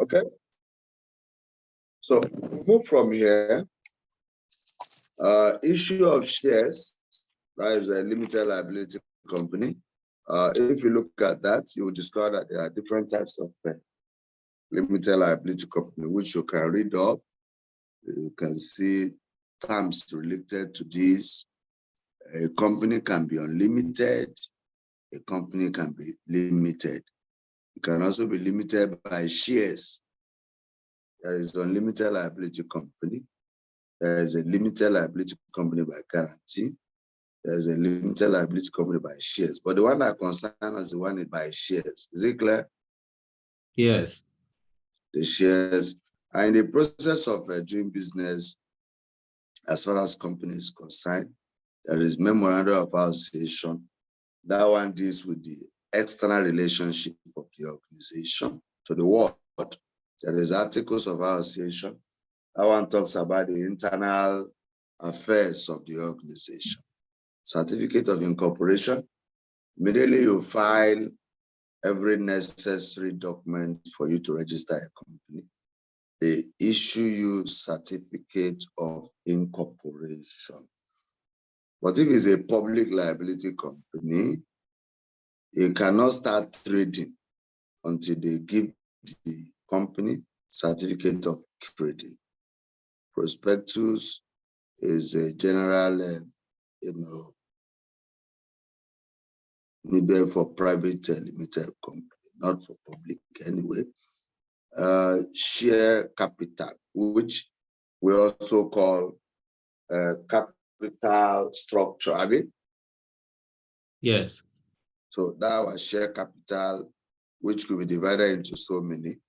Okay. So we move from here. Issue of shares, that is a limited liability company. If you look at that, you will discover that there are different types of limited liability company, which you can read up. You can see terms related to this. A company can be unlimited. A company can be limited. It can also be limited by shares. There is unlimited liability company. There is a limited liability company by guarantee. There is a limited liability company by shares. But the one that concerns us, the one by shares. Is it clear? Yes. The shares are in the process of doing business. As far as company is concerned, there is memorandum of association. That one deals with the external relationship of the organization to the world. There is articles of association. That one talks about the internal affairs of the organization. Certificate of incorporation. Immediately you file every necessary document for you to register a company. They issue you certificate of incorporation. But if it's a public liability company, you cannot start trading until they give the company certificate of trading. Prospectus is a general, needed for private limited company, not for public anyway. Share capital, which we also call capital structure, again. Yes. So that was share capital, which could be divided into so many.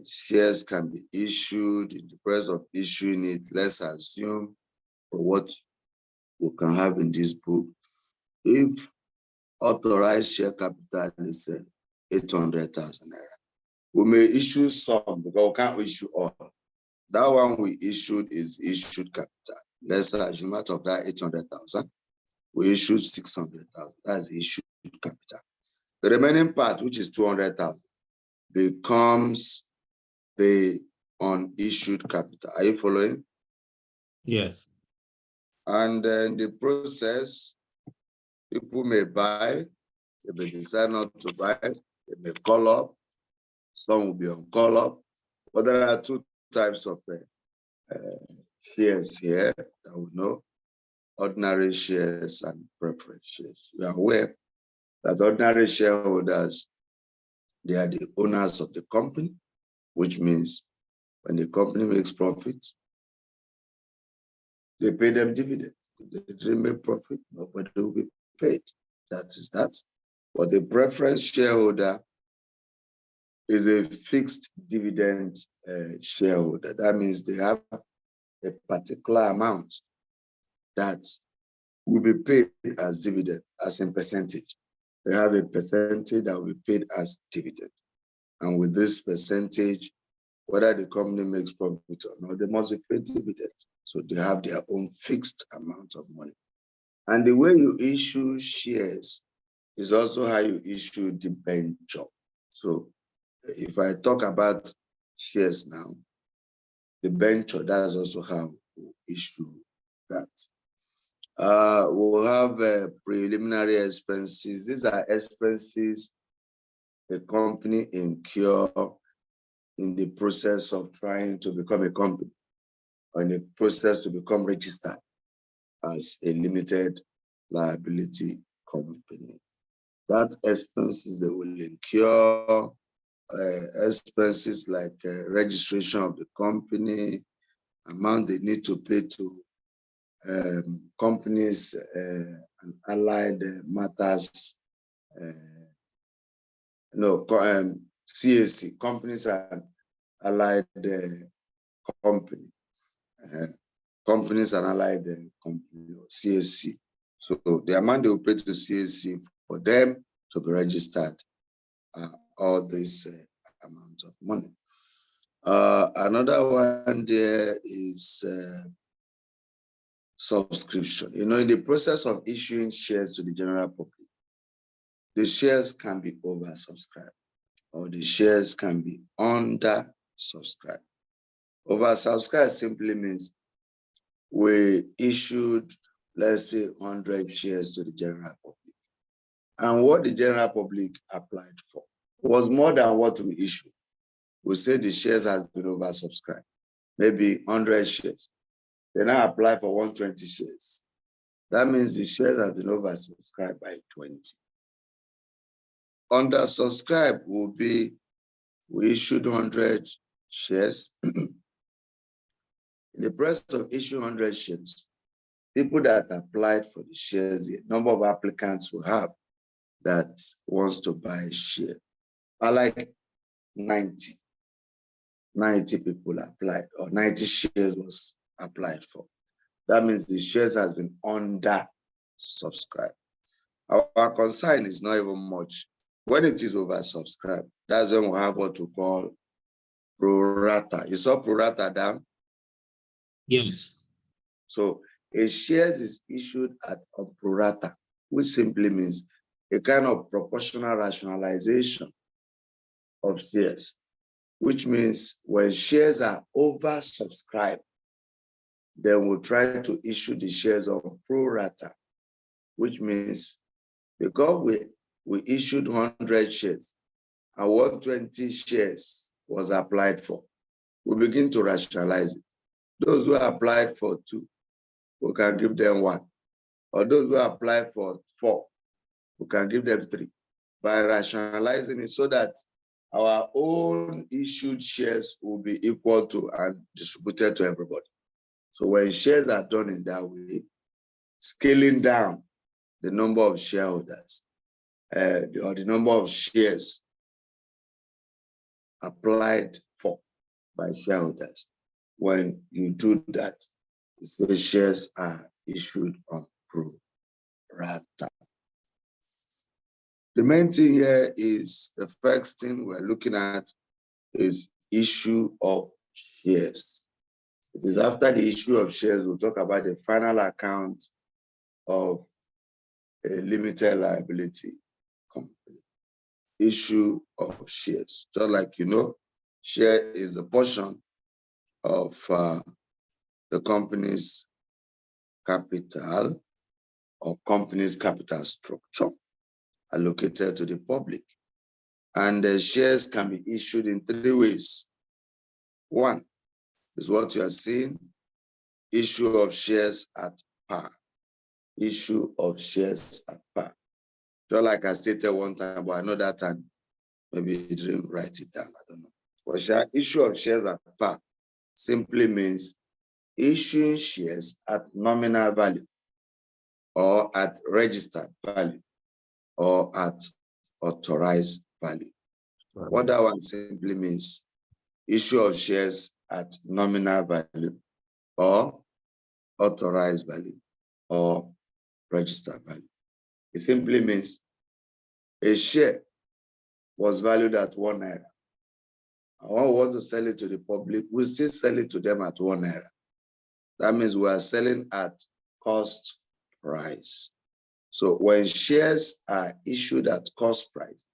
Shares can be issued. In the process of issuing it, let's assume for what we can have in this book, if authorized share capital is 800,000 naira, we may issue some because we can't issue all. That one we issued is issued capital. Let's assume out of that 800,000, we issued 600,000. That's issued capital. The remaining part, which is 200,000, becomes the unissued capital. Are you following? Yes. And in the process, people may buy, they may decide not to buy, they may call up, some will be on call up. But there are two types of shares here that we know: ordinary shares and preference shares. We are aware that ordinary shareholders, they are the owners of the company, which means when the company makes profits, they pay them dividends. If they didn't make profit, nobody will be paid. That is that. But the preference shareholder is a fixed dividend shareholder. That means they have a particular amount that will be paid as dividend, as in percentage. They have a percentage that will be paid as dividend. And with this percentage, whether the company makes profit or not, they must be paid dividend. So they have their own fixed amount of money. And the way you issue shares is also how you issue debenture. So if I talk about shares now, debenture, that's also how we issue that. We'll have preliminary expenses. These are expenses the company incur in the process of trying to become a company, or in the process to become registered as a limited liability company. That expenses they will incur, expenses like registration of the company, amount they need to pay to companies and allied matters, CAC, companies and allied company, companies and allied company, or CAC. So the amount they will pay to CAC for them to be registered, all this amount of money. Another one there is subscription. In the process of issuing shares to the general public, the shares can be oversubscribed. or the shares can be undersubscribed. Oversubscribed simply means we issued, let's say, 100 shares to the general public. And what the general public applied for was more than what we issued. We say the shares has been oversubscribed, maybe 100 shares. They now apply for 120 shares. That means the shares have been oversubscribed by 20. Undersubscribed will be, we issued 100 shares. In the process of issuing 100 shares, people that applied for the shares, the number of applicants we have that wants to buy a share are like 90 people applied, or 90 shares was applied for. That means the shares has been undersubscribed. Our concern is not even much. When it is oversubscribed, that's when we have what we call pro rata. You saw pro rata down? Yes. So a shares is issued at a pro rata, which simply means a kind of proportional rationalization of shares, which means when shares are oversubscribed, then we'll try to issue the shares on pro rata, which means because we issued 100 shares and 120 shares was applied for, we begin to rationalize it. Those who applied for 2, we can give them 1. Or those who applied for 4, we can give them 3. By rationalizing it so that our own issued shares will be equal to and distributed to everybody. So when shares are done in that way, scaling down the number of shareholders, or the number of shares applied for by shareholders, when you do that, the shares are issued on pro rata. The main thing here is, the first thing we're looking at is issue of shares. It is after the issue of shares, we'll talk about the final account of a limited liability company. Issue of shares. Just like you know, share is a portion of the company's capital or company's capital structure allocated to the public. And the shares can be issued in 3 ways. 1 is what you are seeing, issue of shares at par. Issue of shares at par. Just like I stated one time, but I know that time, maybe you didn't write it down, I don't know. But issue of shares at par simply means issuing shares at nominal value, or at registered value, or at authorized value. What that one simply means, issue of shares at nominal value, or authorized value, or registered value. It simply means a share was valued at 1 naira. And when we want to sell it to the public, we still sell it to them at 1 naira. That means we are selling at cost price. So when shares are issued at cost price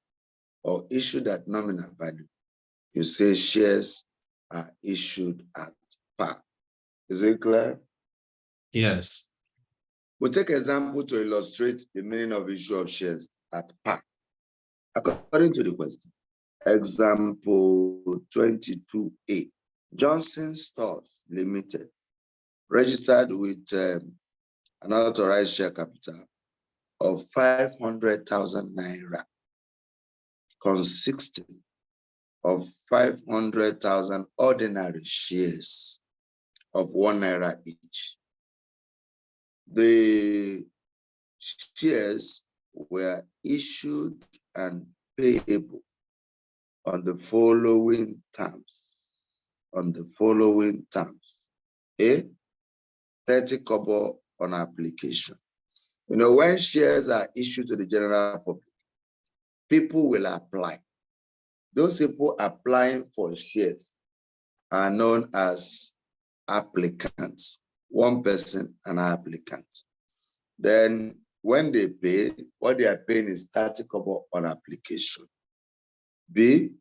or issued at nominal value, you say shares are issued at par. Is it clear? Yes. We'll take an example to illustrate the meaning of issue of shares at par. According to the question, example 22A, Johnson Stores Limited, registered with an authorized share capital of 500,000 naira, consisting of 500,000 ordinary shares of 1 naira each. The shares were issued and payable on the following terms. A, 30 kobo on application. You know, when shares are issued to the general public, people will apply. Those people applying for shares are known as applicants. One person, an applicant. Then when they pay, what they are paying is 30 kobo on application. B,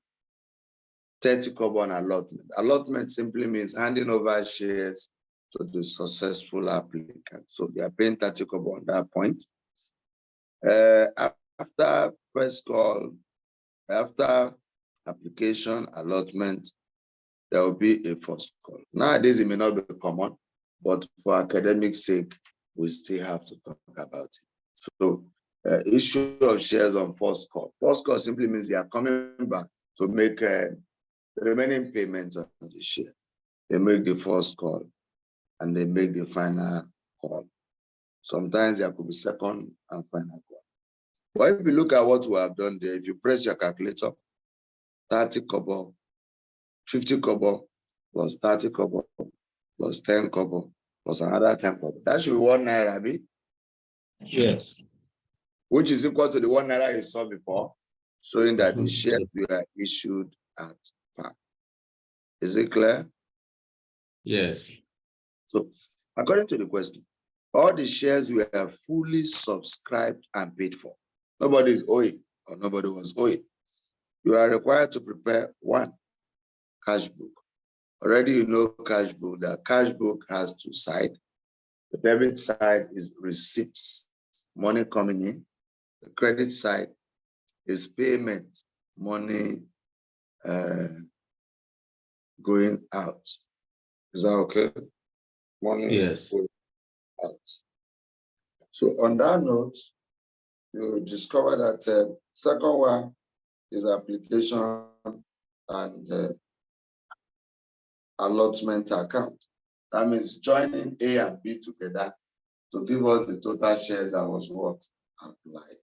30 kobo on allotment. Allotment simply means handing over shares to the successful applicant. So they are paying 30 kobo on that point. After first call, after application, allotment, there will be a first call. Nowadays, it may not be common, but for academic sake, we still have to talk about it. So, issue of shares on first call. First call simply means they are coming back to make the remaining payments on the share. They make the first call and they make the final call. Sometimes there could be second and final call. But if you look at what we have done there, if you press your calculator, 30 kobo, 50 kobo, plus 30 kobo, plus 10 kobo, plus another 10 kobo. That should be 1 naira, right? Yes. Which is equal to the 1 naira you saw before, showing that the shares were issued at par. Is it clear? Yes. So, according to the question, all the shares were fully subscribed and paid for. Nobody is owing or nobody was owing. You are required to prepare 1 cash book. Already you know cash book. The cash book has 2 sides. The debit side is receipts, money coming in. The credit side is payment, money going out. Is that okay? Money Yes. going out. So on that note, you discover that second one is application and allotment account. That means joining A and B together to give us the total shares that was what applied.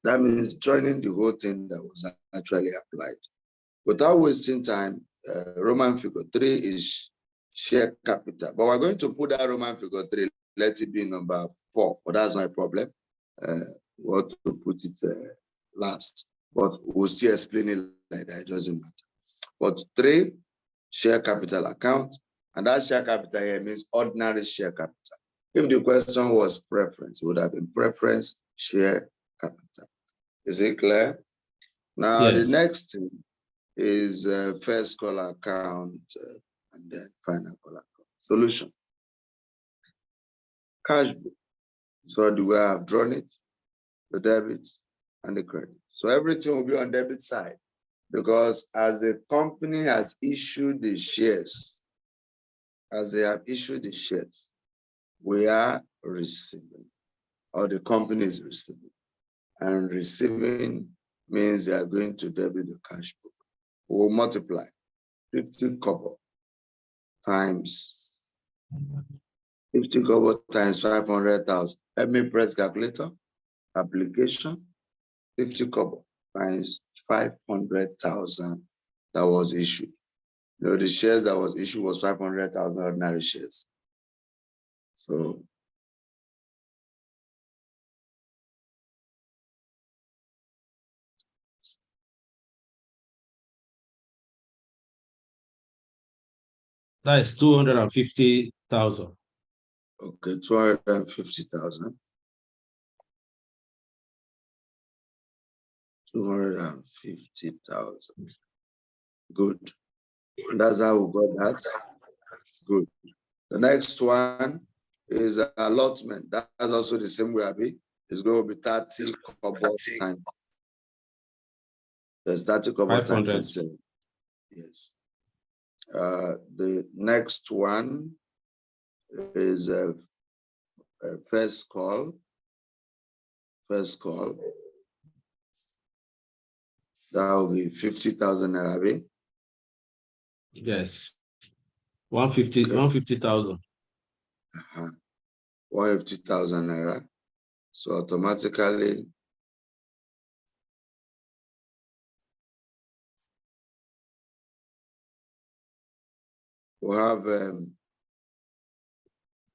That means joining the whole thing that was actually applied. Without wasting time, Roman figure 3 is share capital. But we're going to put that Roman figure 3, let it be number 4, but that's not a problem. We want to put it last, but we'll still explain it like that, it doesn't matter. But 3, share capital account, and that share capital here means ordinary share capital. If the question was preference, it would have been preference share capital. Is it clear? Now, Yes. the next thing is first call account and then final call account. Solution. Cash book. So the way I've drawn it, the debit and the credit. So everything will be on debit side because as the company has issued the shares, as they have issued the shares, we are receiving, or the company is receiving. And receiving means they are going to debit the cash book. We'll multiply 50 kobo times 50 kobo times 500,000. Let me press calculator. Application 50 kobo times 500,000 that was issued. You know, the shares that was issued was 500,000 ordinary shares. So that is 250,000. okay, 250,000. 250,000. Good. And that's how we got that. Good. The next one is allotment. That's also the same way, Abi. It's going to be 30 kobo times. There's 30 kobo times 7. Yes. The next one is first call. First call. That will be 50,000 naira. Yes. 150,000. 150,000 naira. So automatically we'll have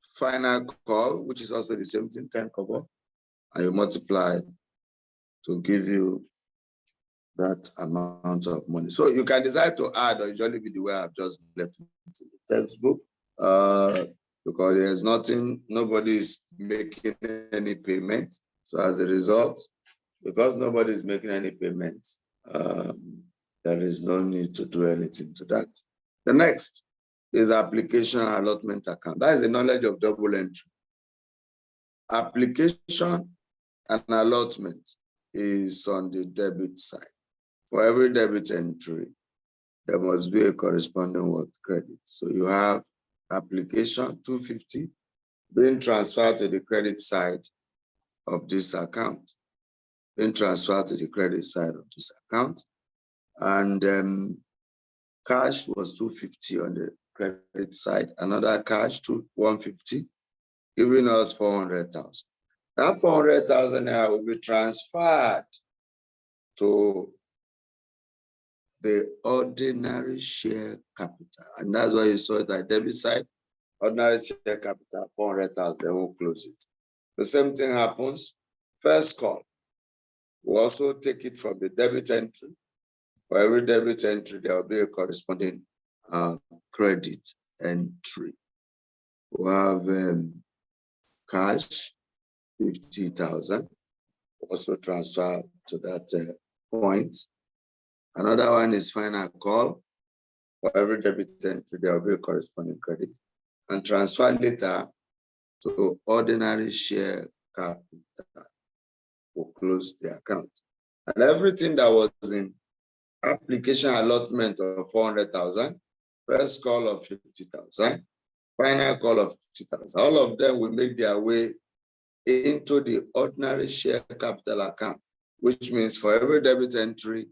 final call, which is also the same thing, 10 kobo, and you multiply to give you that amount of money. So you can decide to add or usually be the way I've just left it in the textbook. because there's nothing, nobody is making any payment. So as a result, because nobody is making any payments, there is no need to do anything to that. The next is application allotment account. That is the knowledge of double entry. Application and allotment is on the debit side. For every debit entry, there must be a corresponding word credit. So you have application 250 being transferred to the credit side of this account, being transferred to the credit side of this account. And cash was 250 on the credit side, another cash to 150, giving us 400,000. That 400,000 naira will be transferred to the ordinary share capital. And that's why you saw it at debit side, ordinary share capital, 400,000, they will close it. The same thing happens, first call. We'll also take it from the debit entry. For every debit entry, there will be a corresponding credit entry. We'll have cash, 50,000, also transfer to that point. Another one is final call. For every debit entry, there will be a corresponding credit. And transfer later to ordinary share capital. We'll close the account. And everything that was in application allotment of 400,000, first call of 50,000, final call of 50,000. All of them will make their way into the ordinary share capital account, which means for every debit entry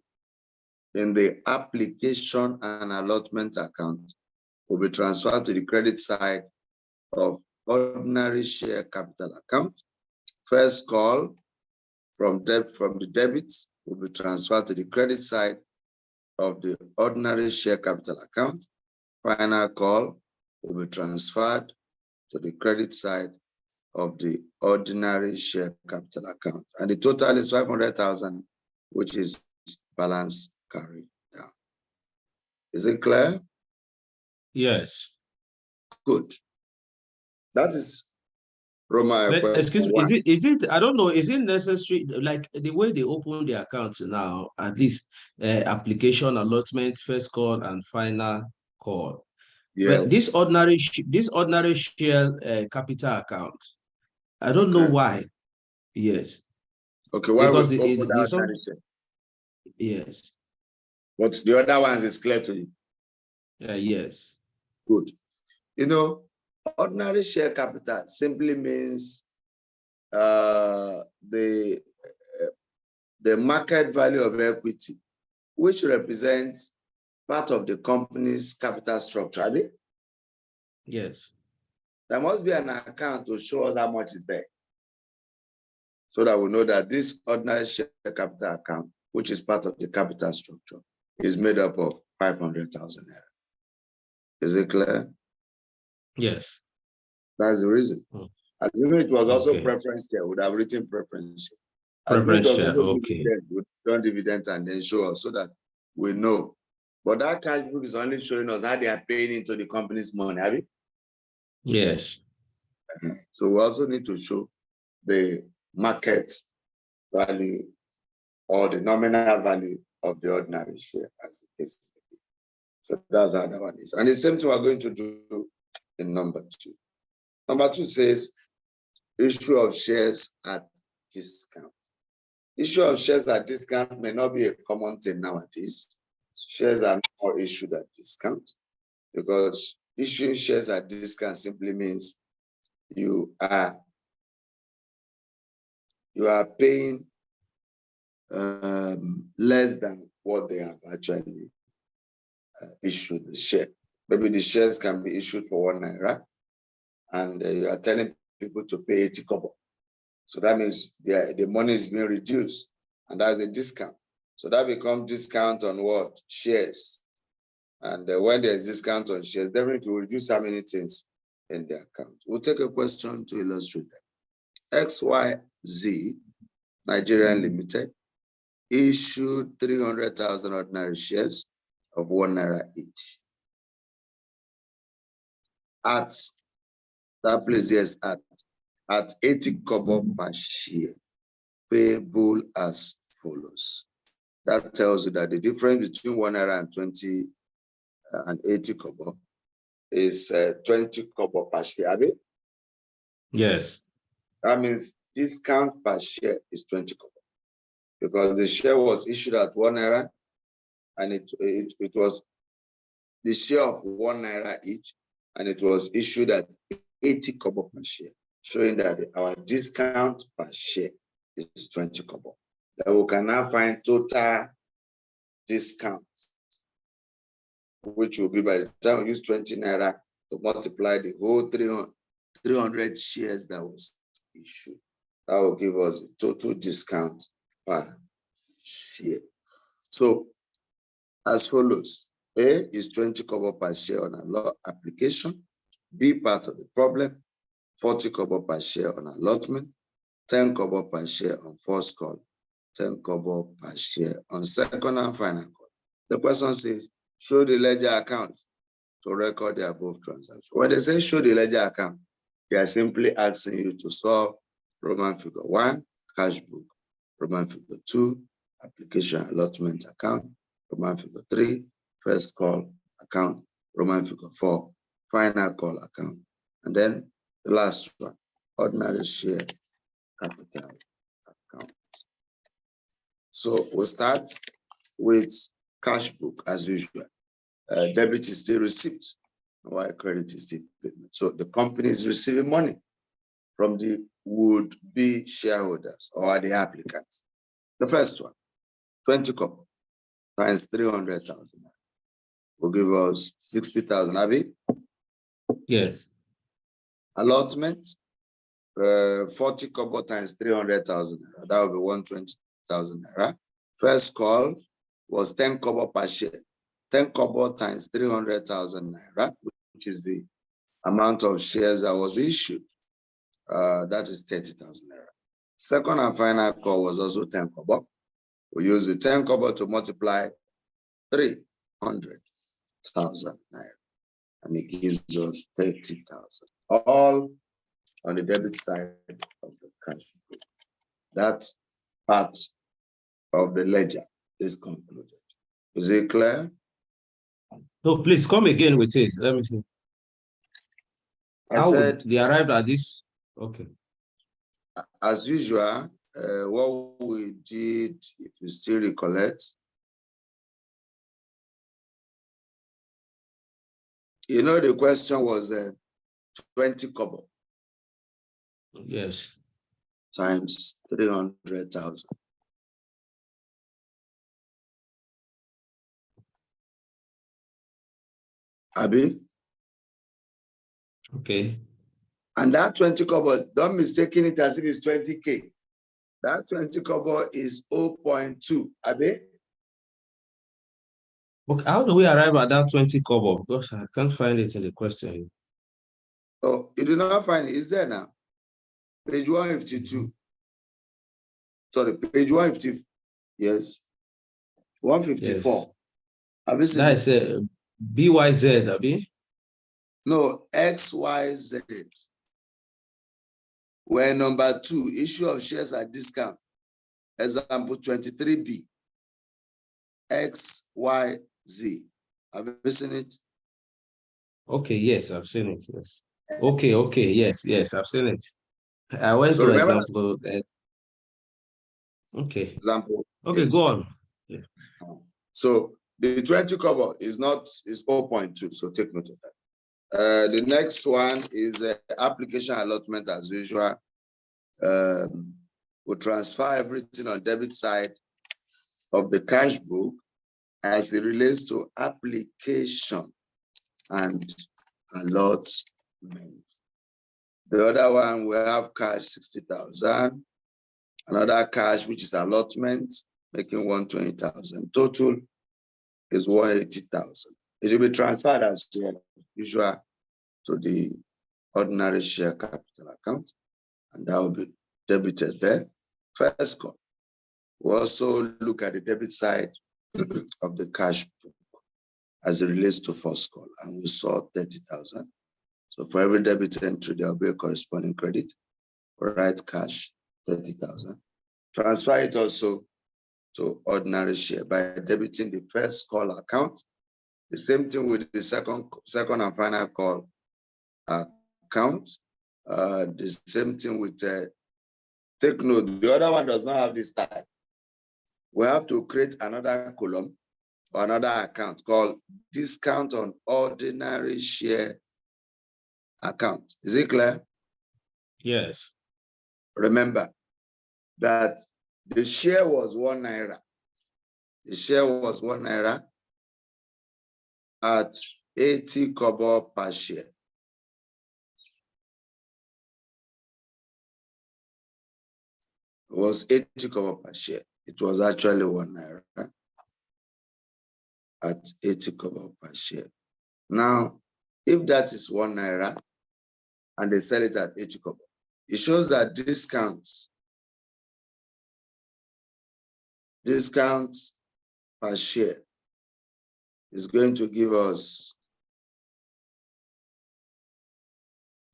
in the application and allotment account will be transferred to the credit side of ordinary share capital account. First call from the debit will be transferred to the credit side of the ordinary share capital account. Final call will be transferred to the credit side of the ordinary share capital account. And the total is 500,000, which is balance carried down. Is it clear? Yes. Good. That is Roma. But excuse me, is it, I don't know, is it necessary, like the way they open the accounts now, at least application, allotment, first call, and final call. Yeah. But this ordinary share capital account, I don't know why. Yes. Okay, why because we open that ordinary share? Yes. But the other ones is clear to you? Yes. Good. You know, ordinary share capital simply means the market value of equity, which represents part of the company's capital structure. I mean, yes. There must be an account to show us how much is there, so that we know that this ordinary share capital account, which is part of the capital structure, is made up of 500,000 naira. Is it clear? Yes. That's the reason. Assuming it was also preference share, would have written preference share. Preference share, okay. We've done dividend and then show us so that we know. But that cash book is only showing us how they are paying into the company's money, have you? Yes. So we also need to show the market value or the nominal value of the ordinary share as the case may be. So that's how that one is. And the same thing we're going to do in number 2. Number 2 says issue of shares at discount. Issue of shares at discount may not be a common thing nowadays. Shares are not issued at discount because issuing shares at discount simply means you are paying less than what they have actually issued the share. Maybe the shares can be issued for 1 naira, and you are telling people to pay 80 kobo. So that means the money is being reduced, and that's a discount. So that becomes discount on what? Shares. And when there's discount on shares, definitely will reduce how many things in the account. We'll take a question to illustrate that. XYZ, Nigerian Limited, issued 300,000 ordinary shares of 1 naira each at That place is at 80 kobo per share, payable as follows. That tells you that the difference between 1 naira and 20 and 80 kobo is 20 kobo per share. Abi? Yes. That means discount per share is 20 kobo because the share was issued at 1 naira and it was the share of 1 naira each, and it was issued at 80 kobo per share, showing that our discount per share is 20 kobo. Then we can now find total discount, which will be by the time we use 20 naira to multiply the whole 300 shares that was issued. That will give us a total discount per share. So, as follows: A is 20 kobo per share on a law application. B, part of the problem, 40 kobo per share on allotment, 10 kobo per share on first call, 10 kobo per share on second and final call. The question says, show the ledger account to record the above transaction. When they say show the ledger account, they are simply asking you to solve Roman figure 1, cash book, Roman figure 2, application allotment account, Roman figure 3, first call account, Roman figure 4, final call account, and then the last one, ordinary share capital account. So we'll start with cash book as usual. Debit is still receipt, while credit is still payment. So the company is receiving money from the would-be shareholders or the applicants. The first one, 20 kobo times 300,000 will give us 60,000. Abi? Yes. Allotment, 40 kobo times 300,000. That will be 120,000 naira. First call was 10 kobo per share. 10 kobo times 300,000 naira, which is the amount of shares that was issued. That is 30,000 naira. Second and final call was also 10 kobo. We use the 10 kobo to multiply 300,000 naira, and it gives us 30,000. All on the debit side of the cash book. That part of the ledger is concluded. Is it clear? No, please come again with it. Let me see. How would they arrive at this? Okay. As usual, what we did, if you still recollect, you know, the question was 20 kobo. Yes. Times 300,000. Abi? Okay. And that 20 kobo, don't mistake it as if it's 20K. That 20 kobo is 0.2. Abi? Okay, how do we arrive at that 20 kobo? Because I can't find it in the question. Oh, you do not find it. It's there now. Page 152. Sorry, page 150. Yes. 154. Yes. Have you seen That it? is BYZ, Abi? No, XYZ. Where number 2, issue of shares at discount. Example 23B. XYZ. Have you seen it? Okay, yes, I've seen it. Yes. Okay, yes, I've seen it. I went So to remember example. Okay. example. Okay, Yes. go on. Yeah. So the 20 cover is 0.2. So take note of that. The next one is application allotment as usual. We'll transfer everything on debit side of the cash book as it relates to application and allotment. The other one, we have cash 60,000. Another cash, which is allotment, making 120,000. Total is 180,000. It will be transferred as usual to the ordinary share capital account, and that will be debited there. First call. We'll also look at the debit side of the cash book as it relates to first call, and we saw 30,000. So for every debit entry, there will be a corresponding credit. Write cash, 30,000. Transfer it also to ordinary share by debiting the first call account. The same thing with the second and final call account. The same thing with, take note, the other one does not have this type. We have to create another column or another account called discount on ordinary share account. Is it clear? Yes. Remember that the share was 1 naira. The share was 1 naira at 80 kobo per share. It was 80 kobo per share. It was actually 1 naira at 80 kobo per share. Now, if that is 1 naira and they sell it at 80 kobo, it shows that discount per share is going to give us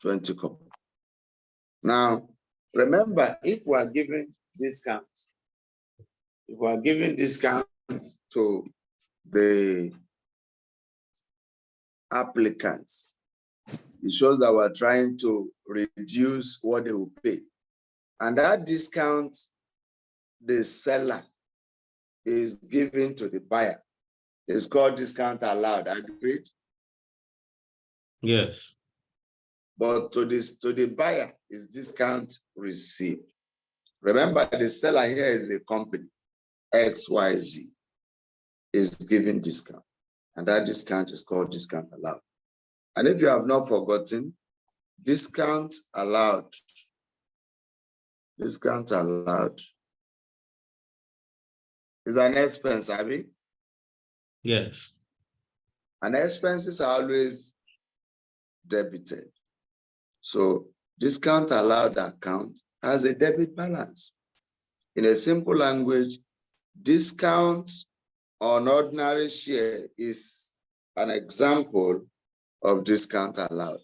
20 kobo. Now, remember, if we are giving discount, to the applicants, it shows that we're trying to reduce what they will pay. And that discount the seller is giving to the buyer. It's called discount allowed, agreed? Yes. But to the buyer is discount received. Remember, the seller here is a company, XYZ, is giving discount. And that discount is called discount allowed. And if you have not forgotten, discount allowed is an expense, Abby. Yes. And expenses are always debited. So discount allowed account has a debit balance. In a simple language, discount on ordinary share is an example of discount allowed.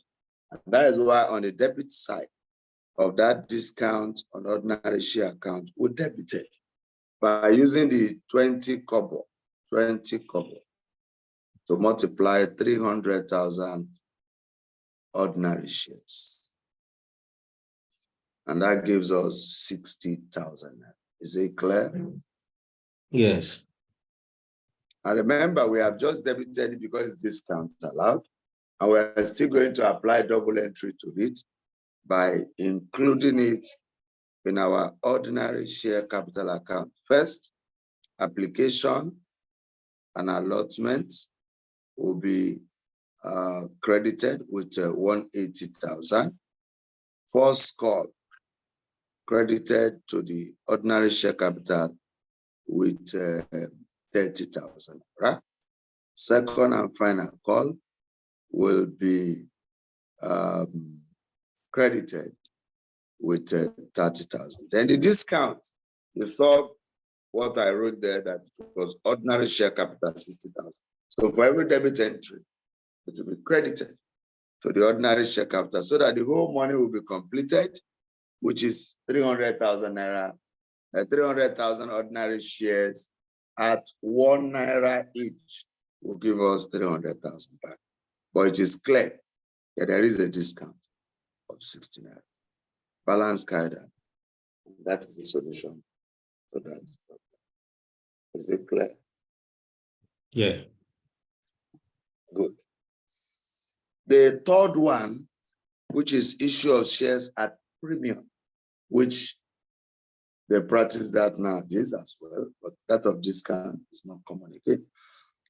And that is why on the debit side of that discount on ordinary share account, we debited by using the 20 kobo to multiply 300,000 ordinary shares. And that gives us 60,000. Is it clear? Yes. And remember, we have just debited it because it's discount allowed. And we're still going to apply double entry to it by including it in our ordinary share capital account. First, application and allotment will be credited with 180,000. First call credited to the ordinary share capital with 30,000. Right? Second and final call will be credited with 30,000. Then the discount, you saw what I wrote there, that it was ordinary share capital 60,000. So for every debit entry, it will be credited to the ordinary share capital so that the whole money will be completed, which is 300,000 naira, 300,000 ordinary shares at 1 naira each will give us 300,000 back. But it is clear that there is a discount of 60 naira. Balance guidance. That is the solution to that. Is it clear? Yeah. Good. The third one, which is issue of shares at premium, which they practice that nowadays as well, but that of discount is not common again.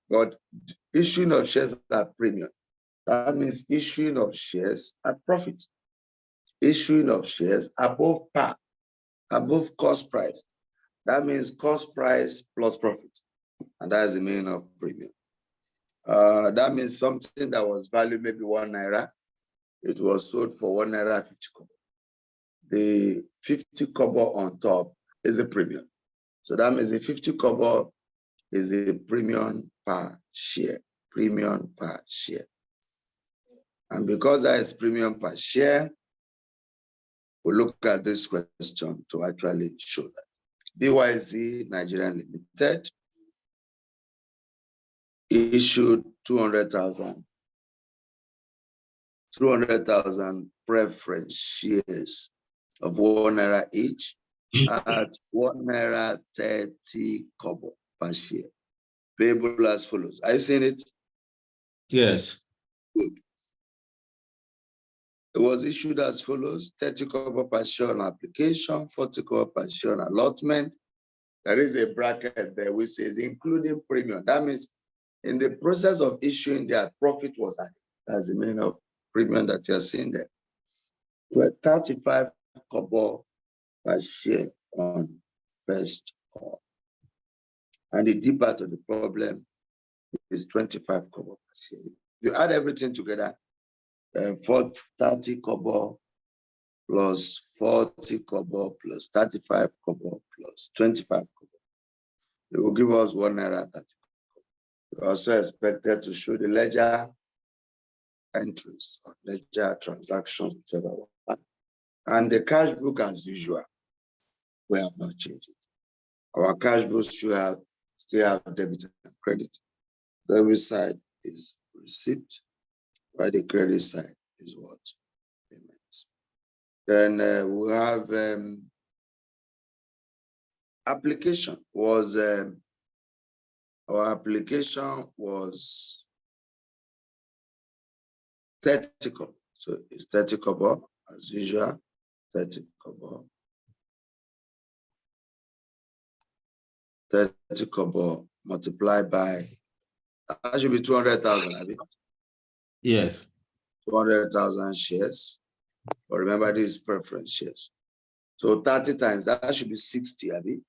But issuing of shares at premium, that means issuing of shares at profit, issuing of shares above par, above cost price. That means cost price plus profit, and that is the meaning of premium. That means something that was valued maybe 1 naira, it was sold for 1 naira 50 kobo. The 50 kobo on top is a premium. So that means the 50 kobo is the premium per share, premium per share. And because that is premium per share, we look at this question to actually show that. BYZ Nigeria Limited issued 200,000 preference shares of ₦1 each at ₦1.30 per share, payable as follows. Are you seeing it? Yes. Good. It was issued as follows: 30 kobo per share on application, 40 kobo per share on allotment. There is a bracket there which says including premium. That means in the process of issuing, their profit was added. That's the meaning of premium that you're seeing there. To 35 kobo per share on first call. And the deeper to the problem is 25 kobo per share. If you add everything together, 30 kobo plus 40 kobo plus 35 kobo plus 25 kobo, it will give us ₦1.30. We're also expected to show the ledger entries or ledger transactions, whichever one. And the cash book as usual, we have not changed it. Our cash books still have debit and credit. The debit side is receipt, while the credit side is what? Payments. Then we have application was our application was 30 kobo. So it's 30 kobo as usual, 30 kobo. 30 kobo multiplied by, that should be 200,000, I think. Yes. 200,000 shares. But remember, this is preference shares. So 30 times, that should be 60, I think.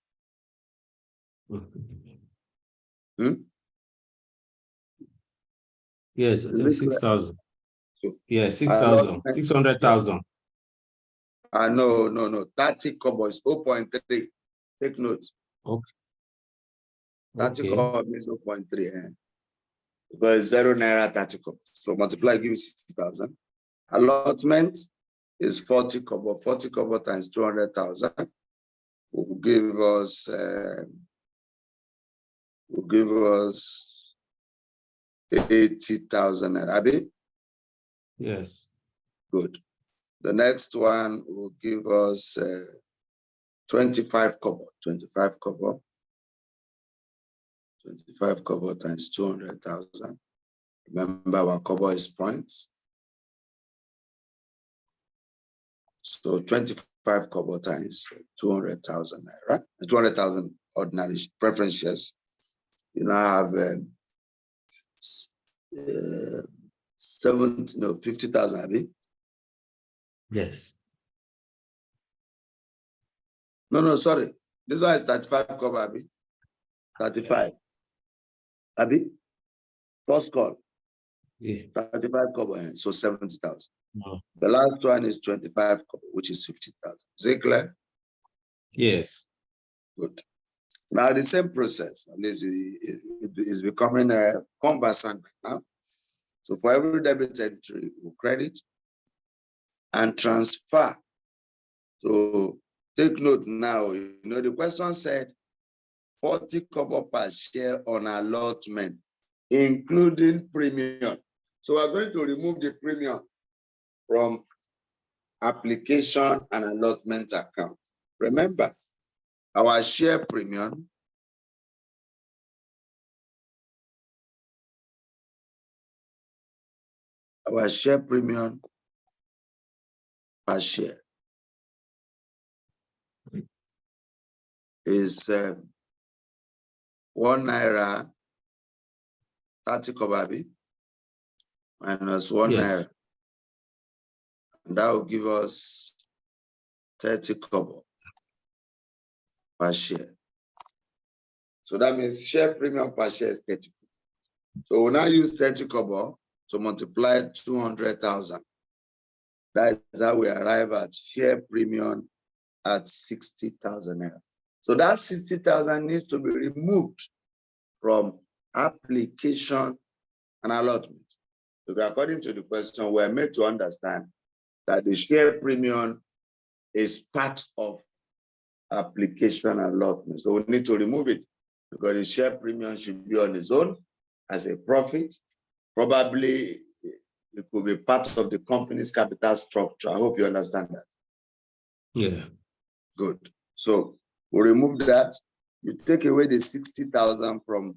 Yes, 6,000. Yeah, 6,000, 600,000. No. 30 kobo is 0.3. Take note. Okay. 30 kobo means 0.3. Because 0 naira 30 kobo. So multiply, give you 60,000. Allotment is 40 kobo. 40 kobo times 200,000 will give us 80,000. Abi? Yes. Good. The next one will give us 25 kobo. 25 kobo. 25 kobo times 200,000. Remember, our kobo is points. So 25 kobo times 200,000 naira, 200,000 ordinary preference shares. You now have 50,000, Abi? Yes. No, sorry. This one is 35 kobo, Abi. 35. Abi? First call. Yeah. 35 kobo, so 70,000. No. The last one is 25 kobo, which is 50,000. Is it clear? Yes. Good. Now the same process, at least it is becoming a conversant now. So for every debit entry, we credit and transfer. So take note now, the question said 40 kobo per share on allotment, including premium. So we're going to remove the premium from application and allotment account. Remember, our share premium per share is 1 naira 30 kobo minus 1 naira. And that will give us 30 kobo per share. So that means share premium per share is 30. So we'll now use 30 kobo to multiply 200,000. That is how we arrive at share premium at 60,000 naira. So that 60,000 needs to be removed from application and allotment. Because according to the question, we're made to understand that the share premium is part of application allotment. So we need to remove it because the share premium should be on its own as a profit. Probably it could be part of the company's capital structure. I hope you understand that. Yeah. Good. So we remove that. You take away the 60,000 from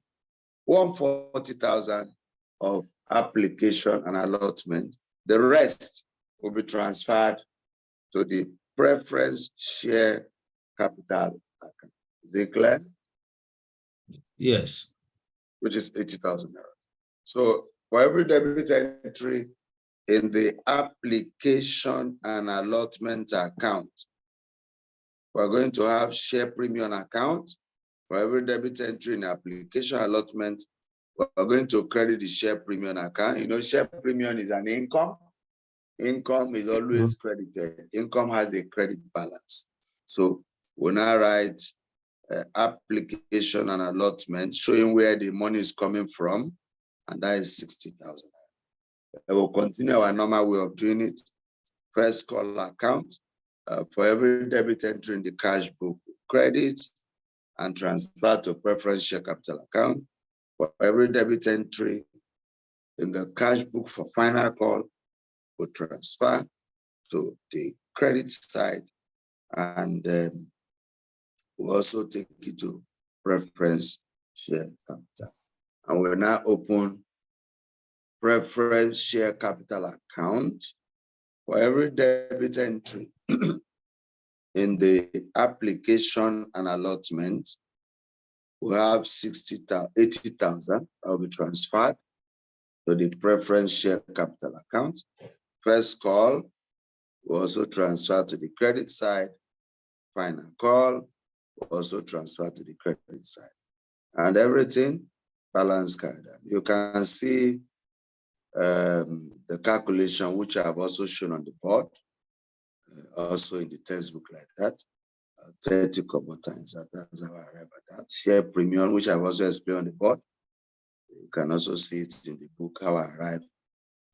140,000 of application and allotment. The rest will be transferred to the preference share capital account. Is it clear? Yes. Which is 80,000 naira. So for every debit entry in the application and allotment account, we're going to have share premium account. For every debit entry in application allotment, we're going to credit the share premium account. You know, share premium is an income. Income is always credited. Income has a credit balance. So we'll now write application and allotment showing where the money is coming from, and that is 60,000. We will continue our normal way of doing it. First call account. For every debit entry in the cash book, credit and transfer to preference share capital account. For every debit entry in the cash book for final call, we transfer to the credit side, and we'll also take it to preference share capital. And we'll now open preference share capital account. For every debit entry in the application and allotment, we have 80,000 that will be transferred to the preference share capital account. First call will also transfer to the credit side. Final call will also transfer to the credit side. And everything balance card. You can see the calculation, which I have also shown on the board, also in the textbook like that. 30 kobo times that. That's how I arrive at that. Share premium, which I've also explained on the board. You can also see it in the book, how I arrive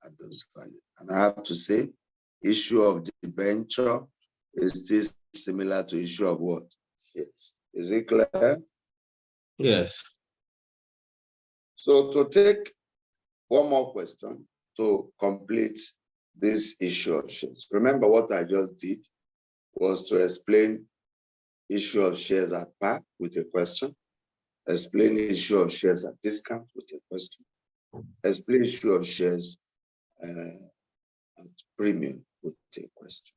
at those values. And I have to say, issue of the debenture is still similar to issue of what? Yes. Is it clear? Yes. So to take one more question to complete this issue of shares. Remember what I just did was to explain issue of shares at par with a question, explain issue of shares at discount with a question, explain issue of shares at premium with a question.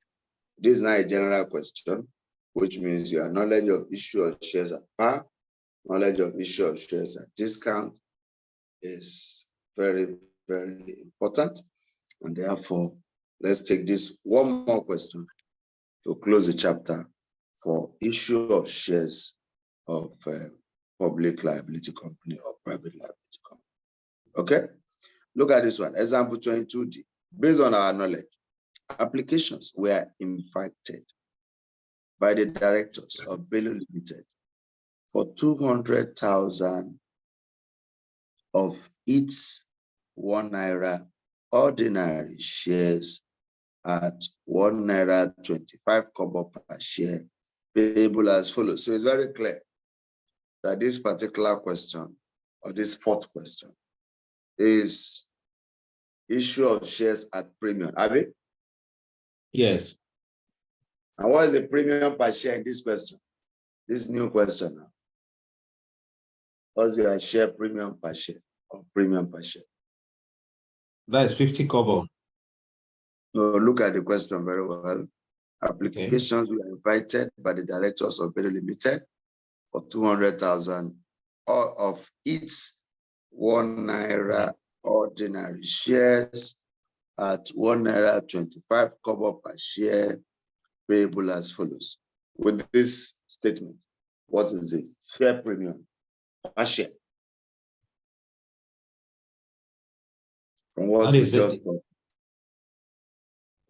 This is not a general question, which means your knowledge of issue of shares at par, knowledge of issue of shares at discount is very, very important. And therefore, let's take this one more question to close the chapter for issue of shares of public liability company or private liability company. Okay? Look at this one. Example 22D. Based on our knowledge, applications were invited by the directors of Bello Limited for 200,000 of its ₦1 ordinary shares at ₦1.25 per share, payable as follows. So it's very clear that this particular question, or this fourth question, is issue of shares at premium. Abi? Yes. And what is the premium per share in this question? This new question now. What's your share premium per share or premium per share? That is 50 kobo. So look at the question very well. Applications were invited by the directors of Bello Limited for 200,000 of its ₦1 ordinary shares at ₦1.25 per share, payable as follows. With this statement, what is it? Share premium per share. From what we just got.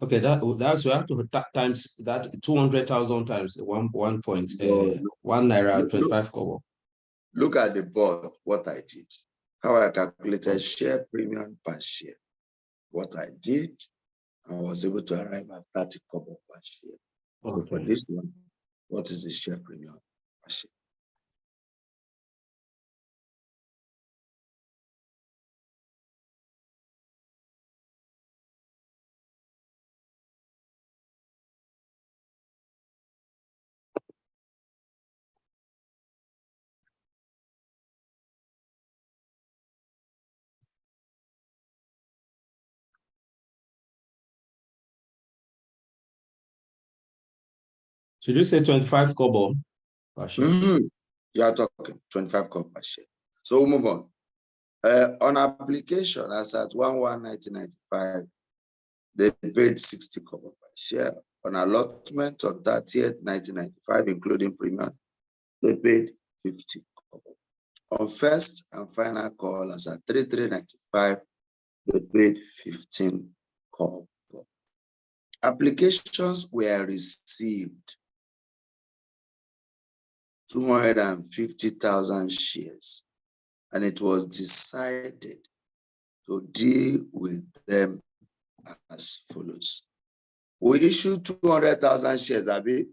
Okay, that's we have to times that 200,000 times 1 naira 25 kobo. Look at the board, what I did, how I calculated share premium per share. what I did, I was able to arrive at 30 kobo per share. So for this one, what is the share premium per share? Should you say 25 kobo per share? You are talking 25 kobo per share. So we'll move on. On application, as at 1/1/1995, they paid 60 kobo per share. On allotment on 30th 1995, including premium, they paid 50 kobo. On first and final call, as at 3/3/95, they paid 15 kobo. Applications were received 250,000 shares, and it was decided to deal with them as follows. We issued 200,000 shares, Abi.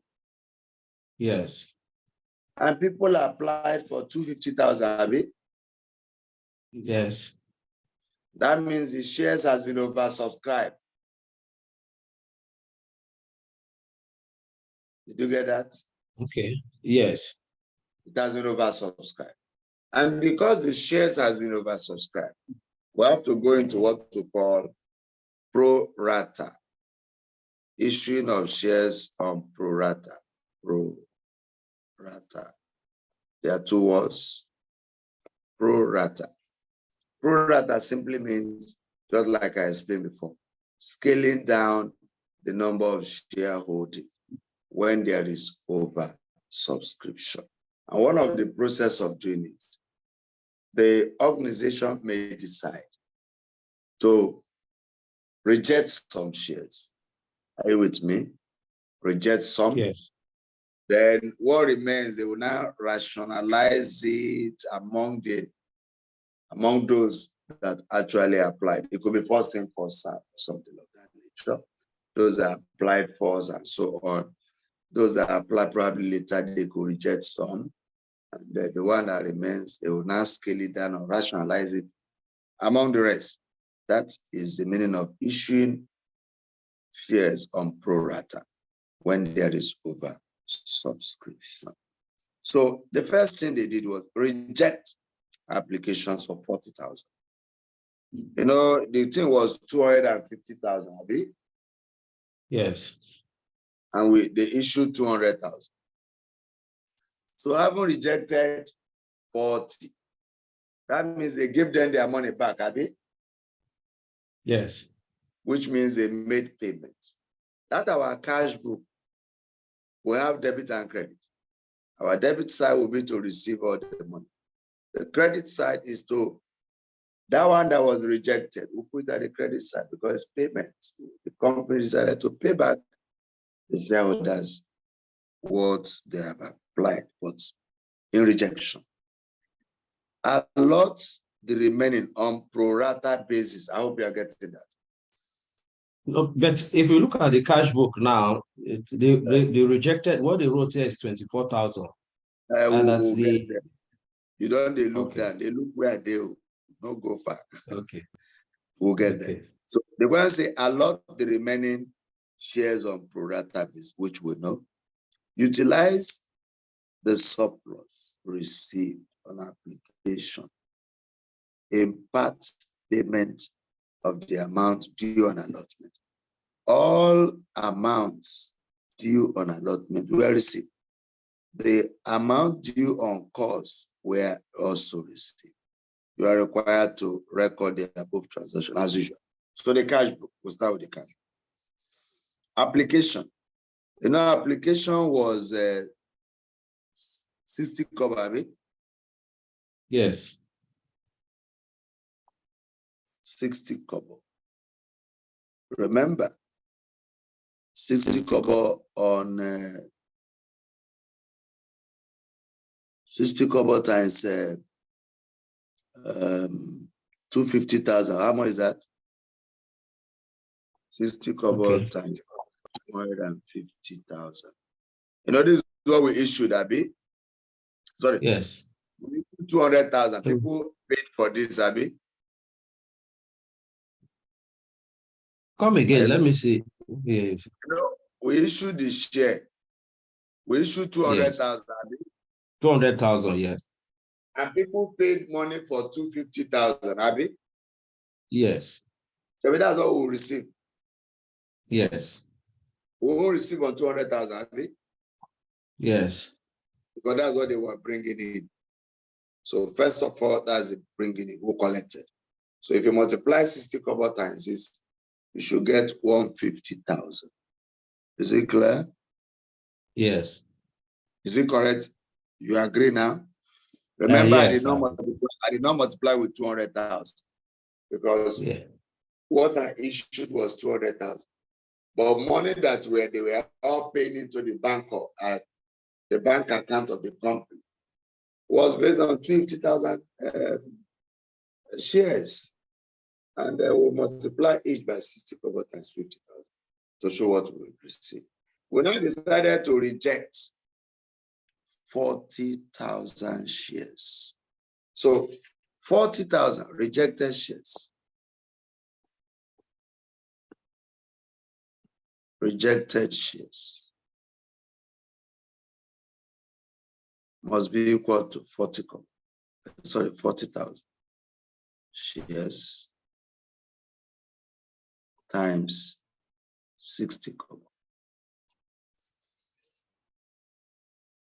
Yes. And people applied for 250,000, Abi. Yes. That means the shares has been oversubscribed. Did you get that? Okay. Yes. It has been oversubscribed. And because the shares has been oversubscribed, we have to go into what we call pro rata. Issuing of shares on pro rata. Pro rata. There are two words. Pro rata. Pro rata simply means, just like I explained before, scaling down the number of shareholding when there is over subscription. And one of the process of doing it, the organization may decide to reject some shares. Are you with me? Reject some. Yes. Then what remains, they will now rationalize it among those that actually applied. It could be first in, first served, something of that nature. Those that applied first and so on. Those that apply probably later, they could reject some. And then the one that remains, they will now scale it down or rationalize it among the rest. That is the meaning of issuing shares on pro rata when there is over subscription. So the first thing they did was reject applications for 40,000. You know, the thing was 250,000, Abi? Yes. And they issued 200,000. So having rejected 40, that means they gave them their money back, Abi? Yes. Which means they made payments. That our cash book will have debit and credit. Our debit side will be to receive all the money. The credit side is to, that one that was rejected, we put at the credit side because payments. The company decided to pay back the shareholders what they have applied, but in rejection. Allot the remaining on pro rata basis. I hope you are getting that. No, but if you look at the cash book now, they rejected, what they wrote here is 24,000. And that's the... You don't they look down, they look where they don't go far. Okay. We'll get there. So they want to say allot the remaining shares on pro rata basis, which we know. Utilize the surplus received on application. Impart payment of the amount due on allotment. All amounts due on allotment were received. The amount due on calls were also received. You are required to record the above transaction as usual. So the cash book, we'll start with the cash book. Application. You know, application was 60 kobo, I mean? Yes. 60 kobo. Remember, 60 kobo on 60 kobo times 250,000. How much is that? 60 kobo Okay. times 150,000. You know, this is what we issued, Abi. Sorry. Yes. 200,000 people paid for this, Abi. Come again. Let me see. Yes. You know, we issued the share. We issued 200,000, Abi. 200,000. Yes. And people paid money for 250,000, Abi. Yes. So that's what we'll receive. Yes. We won't receive on 200,000, Abi. Yes. Because that's what they were bringing in. So first of all, that's the bringing in, who collected. So if you multiply 60 kobo times this, you should get 150,000. Is it clear? Yes. Is it correct? You agree now? Remember, Yes, I did not multiply with 200,000 because what I issued was 200,000. But money that they were all paying into the bank at the bank account of the company was based on 250,000 shares. And we'll multiply each by 60 kobo times 50,000 to show what we receive. We now decided to reject 40,000 shares. So 40,000 rejected shares. Rejected shares must be equal to 40,000 shares times 60 kobo.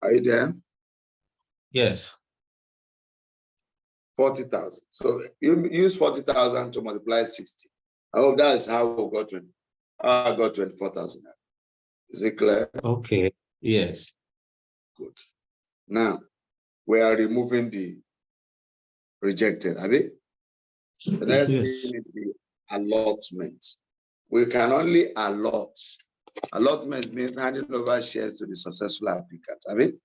Are you there? Yes. 40,000. So you use 40,000 to multiply 60. I hope that's how we got 20. I got 24,000. Is it clear? Okay. Yes. Good. Now we are removing the rejected. Abi? The next thing is the allotment. We can only allot. Allotment means handing over shares to the successful applicant. Abi?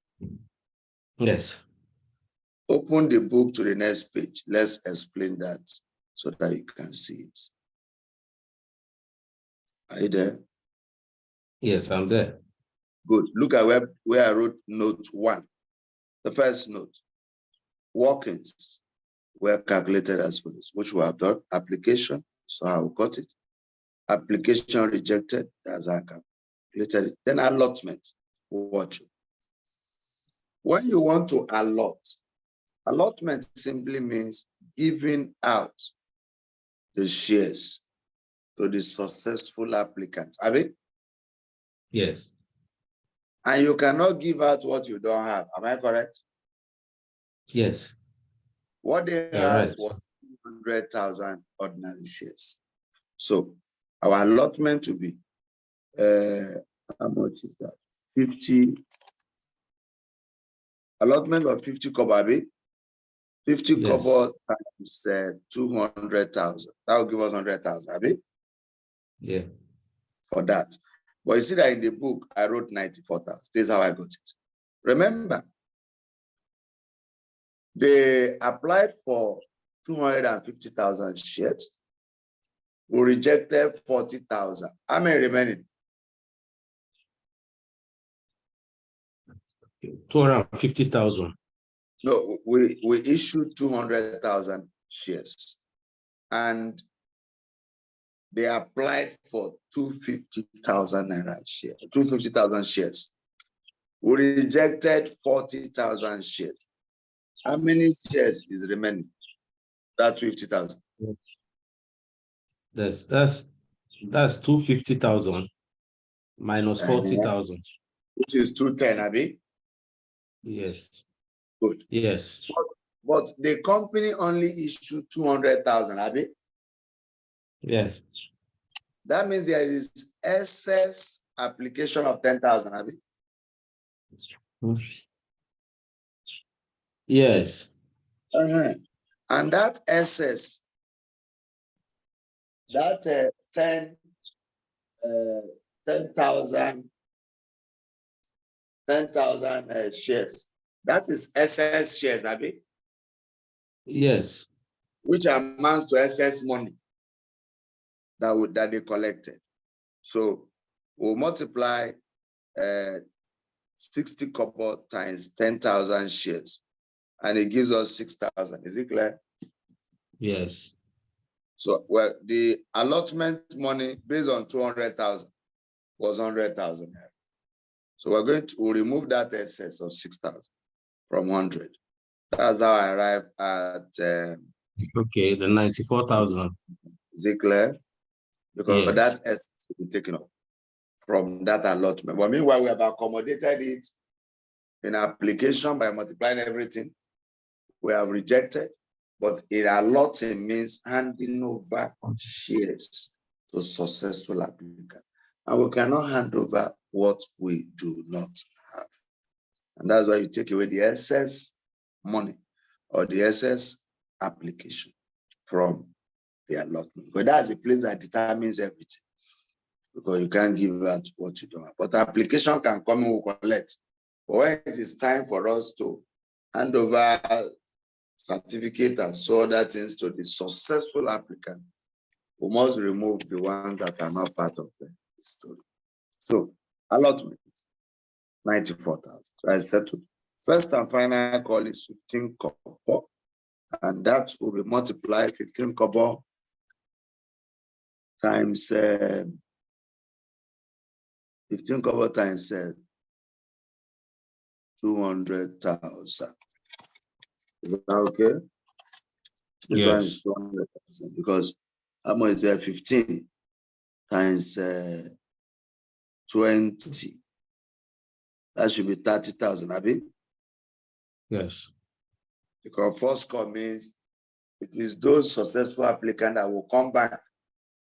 Yes. Open the book to the next page. Let's explain that so that you can see it. Are you there? Yes, I'm there. Good. Look at where I wrote note 1. The first note. Workings were calculated as follows, which we have done. Application, so how we got it. Application rejected, that's how I calculated it. Then allotment. Watch it. When you want to allot, allotment simply means giving out the shares to the successful applicants. I mean, yes. And you cannot give out what you don't have. Am I correct? Yes. What they had was 100,000 ordinary shares. So our allotment will be, how much is that? 50, allotment of 50 kobo, 50 kobo times 200,000. That will give us 100,000, Abi? Yeah. For that. But you see that in the book, I wrote 94,000. This is how I got it. Remember, they applied for 250,000 shares. We rejected 40,000. How many remaining? 250,000. No, we issued 200,000 shares. And they applied for 250,000 naira shares, 250,000 shares. We rejected 40,000 shares. How many shares is remaining? That 50,000. That's 250,000 minus 40,000. Which is 210, Abi? Yes. Good. Yes. But the company only issued 200,000, Abi? Yes. That means there is excess application of 10,000, Abi? Yes. And that excess, that 10,000 shares, that is excess shares, Abi? Yes. Which amounts to excess money that they collected. So we'll multiply 60 kobo times 10,000 shares, and it gives us 6,000. Is it clear? Yes. So, well, the allotment money based on 200,000 was 100,000. So we're going to remove that excess of 6,000 from 100. That's how I arrive at. Okay, the 94,000. Is it clear? Because Yes. that excess will be taken off from that allotment. But meanwhile, we have accommodated it in application by multiplying everything. We have rejected, but it allotting means handing over shares to successful applicant. And we cannot hand over what we do not have. And that's why you take away the excess money or the excess application from the allotment. But that's a place that determines everything, because you can't give out what you don't have. But the application can come and we'll collect. But when it is time for us to hand over certificate and so other things to the successful applicant, we must remove the ones that are not part of the story. So allotment, 94,000. I settled. First and final call is 15 kobo, and that will be multiplied 15 kobo times 15 kobo times 200,000. Is that okay? This one is 200,000 because how much is there? 15 times 20. That should be 30,000, Abi? Yes. Because first call means it is those successful applicants that will come back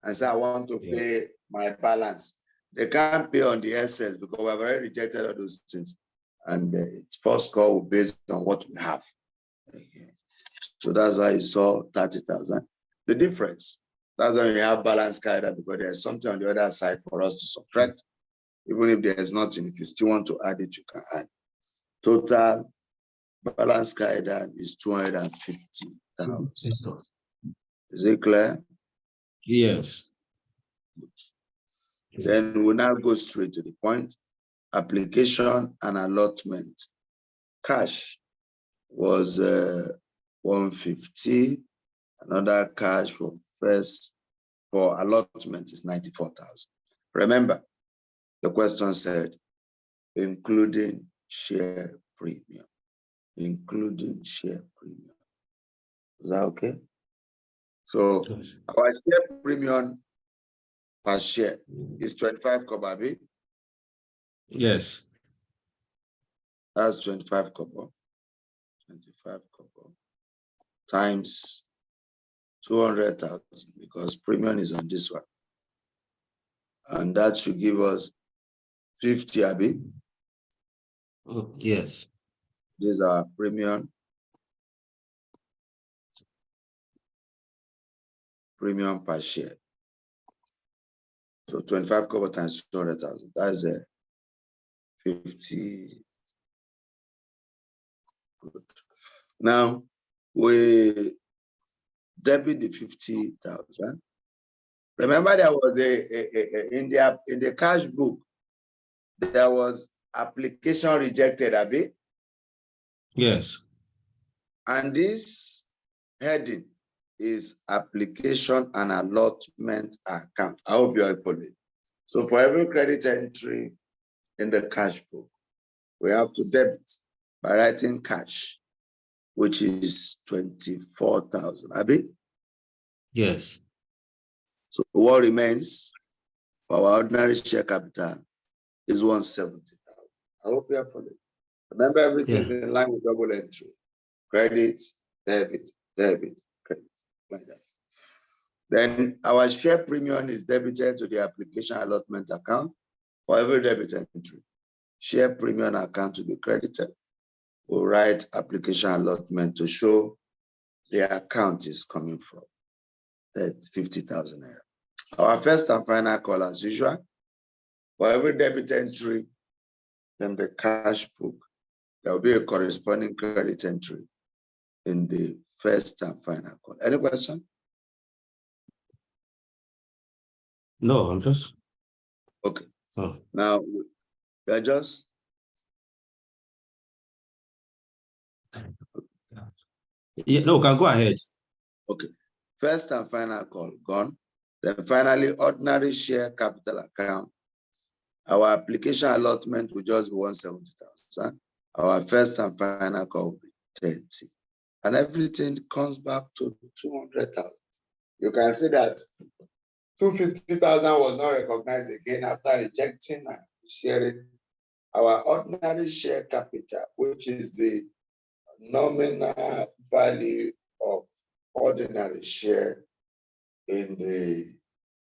and say, I want to pay my balance. They can't pay on the excess because we have already rejected all those things. And its first call will be based on what we have. Okay. So that's why you saw 30,000. The difference, that's why we have balance carried out, because there's something on the other side for us to subtract. Even if there is nothing, if you still want to add it, you can add. Total balance carried out is 250,000. Is it clear? Yes. Then we'll now go straight to the point. Application and allotment. Cash was 150. Another cash for allotment is 94,000. Remember, the question said, including share premium. Including share premium. Is that okay? So our share premium per share is 25 kobo. Yes. That's 25 kobo. 25 kobo times 200,000, because premium is on this one. And that should give us 50, Abi. Yes. These are premium per share. So 25 kobo times 200,000. That's 50. Good. Now we debit the 50,000. Remember, there was in the cash book, there was application rejected, Abi. Yes. And this heading is application and allotment account. I hope you are following. So for every credit entry in the cash book, we have to debit by writing cash, which is 24,000. Abi? Yes. So what remains for our ordinary share capital is 170,000. I hope you are following. Remember, everything is in line with double entry. Credit, debit, debit, credit, like that. Then our share premium is debited to the application allotment account for every debit entry. Share premium account to be credited. We'll write application allotment to show the account is coming from. That's 50,000 naira. Our first and final call, as usual, for every debit entry in the cash book, there will be a corresponding credit entry in the first and final call. Any question? No, I'm just Okay. Oh. Now, we are just. Yeah, no, can go ahead. Okay. First and final call, gone. Then finally, ordinary share capital account. Our application allotment will just be 170,000. Our first and final call will be 30. And everything comes back to 200,000. You can see that 250,000 was not recognized again after rejecting and sharing. Our ordinary share capital, which is the nominal value of ordinary share in the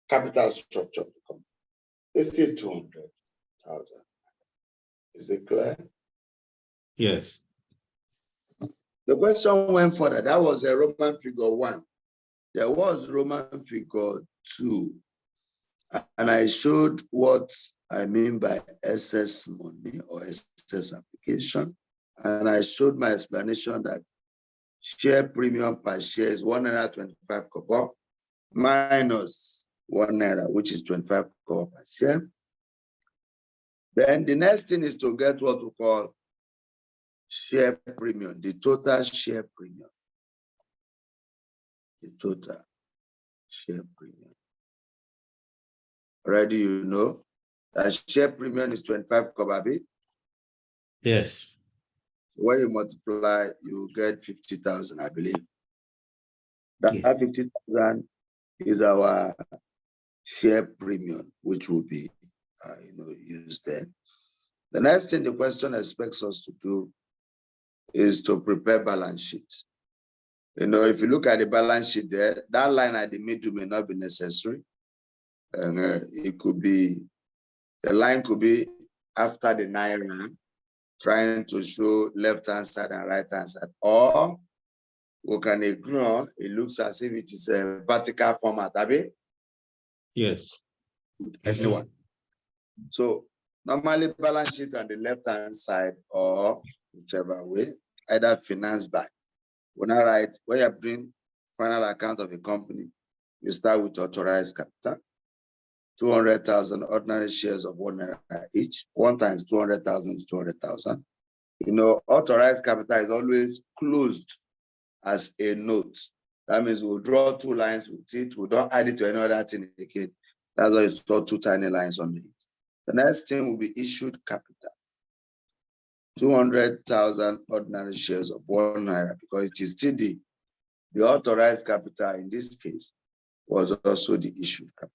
capital structure of the company, is still 200,000. Is it clear? Yes. The question went further. That was a Roman figure 1. There was Roman figure 2. And I showed what I mean by excess money or excess application. And I showed my explanation that share premium per share is 125 kobo minus 1 naira, which is 25 kobo per share. Then the next thing is to get what we call share premium, the total share premium. The total share premium. Already you know that share premium is 25 kobo. Yes. So when you multiply, you get 50,000, I believe. That 50,000 is our share premium, which will be used there. The next thing the question expects us to do is to prepare balance sheet. If you look at the balance sheet there, that line at the middle may not be necessary. It could be, the line could be after the naira, trying to show left-hand side and right-hand side. Or we can ignore, it looks as if it is a vertical format, Abi? Yes. Anyone. So normally balance sheet on the left-hand side or whichever way, either finance by. When I write, when you're doing final account of a company, you start with authorized capital, 200,000 ordinary shares of 1 naira each. 1 times 200,000 is 200,000. Authorized capital is always closed as a note. That means we'll draw 2 lines with it. We don't add it to any other thing again. That's why it's draw 2 tiny lines on it. The next thing will be issued capital. 200,000 ordinary shares of 1 naira, because it is still the authorized capital in this case was also the issued capital.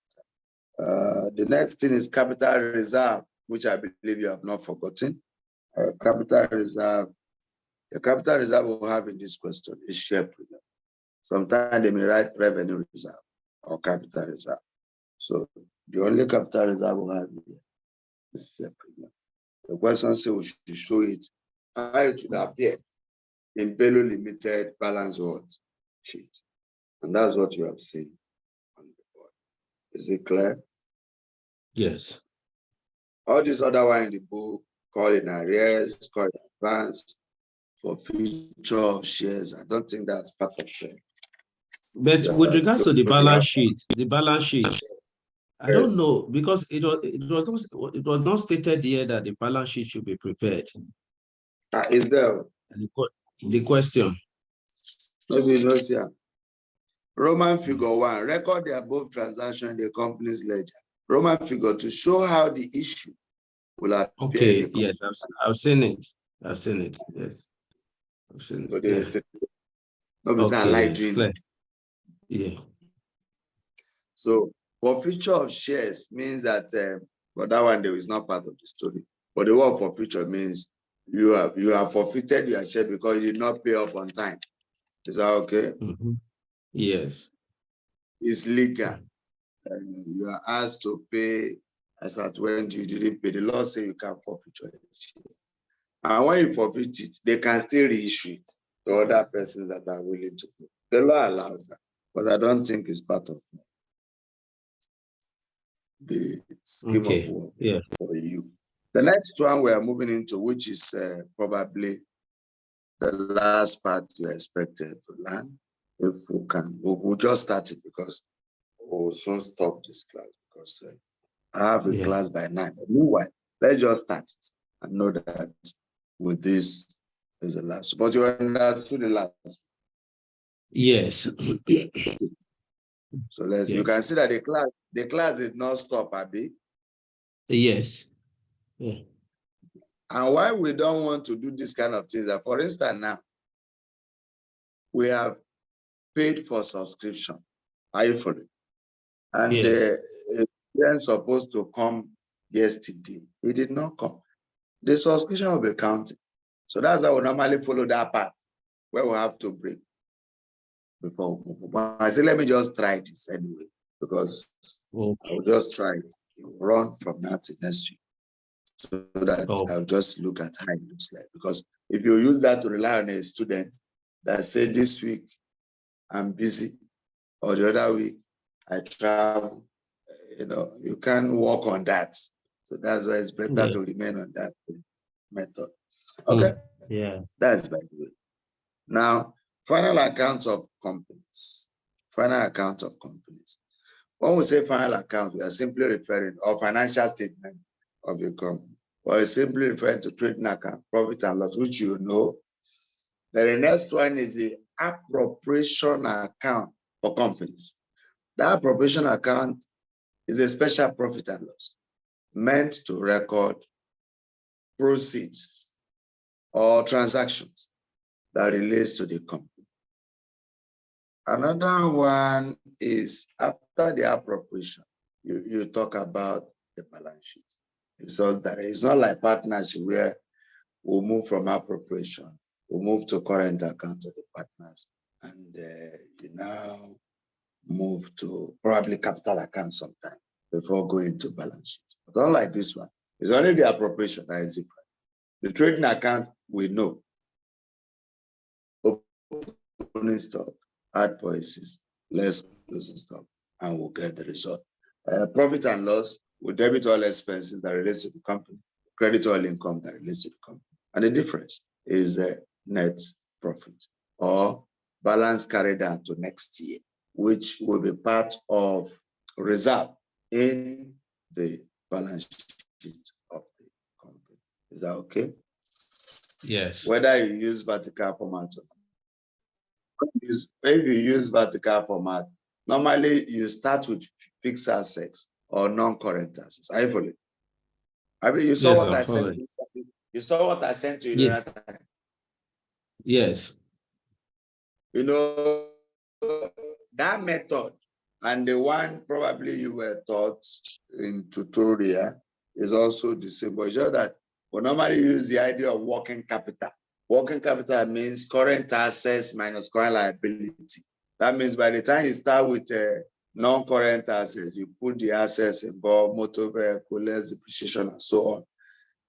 The next thing is capital reserve, which I believe you have not forgotten. Capital reserve. The capital reserve we'll have in this question is share premium. Sometimes they may write revenue reserve or capital reserve. So the only capital reserve we'll have here is share premium. The question says we should show it how it would appear in Bello Limited balance sheet. And that's what you have seen on the board. Is it clear? Yes. All this other one in the book, call in arrears, call in advance, for future of shares. I don't think that's part of it. But with regards to the balance sheet, I don't know, because it was not stated here that the balance sheet should be prepared. Is there? The question. Maybe no, sir. Roman figure 1, record the above transaction in the company's ledger. Roman figure 2, show how the issue will appear. Okay, yes, I've seen it. I've seen it, yes. I've seen it. Yes. Okay, yeah. So for future of shares means that, but that one there is not part of the story. But the word for future means you have forfeited your share because you did not pay up on time. Is that okay? Mm-hmm. Yes. It's legal. You are asked to pay as at when you didn't pay. The law says you can forfeit your share. And when you forfeit it, they can still reissue it to other persons that are willing to pay. The law allows that, but I don't think it's part of the scheme of work for you. The next one we are moving into, which is probably the last part you expected to learn. If we can, we'll just start it because we'll soon stop this class because I have a class by 9. Meanwhile, let's just start it and know that with this is the last. But you understood the last. Yes. So you can see that the class did not stop, Abi. Yes. Yeah. And why we don't want to do this kind of things, that for instance now, we have paid for subscription, iPhone, and the student supposed to come yesterday. He did not come. The subscription will be counted. So that's how we normally follow that path, where we have to break before we move. But I say, let me just try this anyway, because I will just try it. It will run from now to next week, so that I'll just look at how it looks like. Because if you use that to rely on a student that say this week I'm busy, or the other week I travel, you can work on that. So that's why it's better to remain on that method. Okay. Yeah. That's by the way. Now, final accounts of companies. Final account of companies. When we say final account, we are simply referring, or financial statement of a company, or simply referring to trading account, profit and loss, which you know. Then the next one is the appropriation account for companies. That appropriation account is a special profit and loss meant to record proceeds or transactions that relates to the company. Another one is after the appropriation, you talk about the balance sheet. So that it's not like partnership where we'll move from appropriation, we'll move to current account of the partners, and you now move to probably capital account sometime before going to balance sheet. But unlike this one, it's only the appropriation that is different. The trading account, we know. Opening stock, add policies, less closing stock, and we'll get the result. Profit and loss will debit all expenses that relates to the company, credit all income that relates to the company. And the difference is net profit or balance carried out to next year, which will be part of reserve in the balance sheet of the company. Is that okay? Yes. Whether you use vertical format or not. If you use vertical format, normally you start with fixed assets or non-current assets. I mean, you saw what I sent. You saw what I sent to you the other time. Yes. You know, that method and the one probably you were taught in tutorial is also the same, but it's just that we normally use the idea of working capital. Working capital means current assets minus current liability. That means by the time you start with non-current assets, you put the assets involved, motor vehicle, less depreciation, and so on.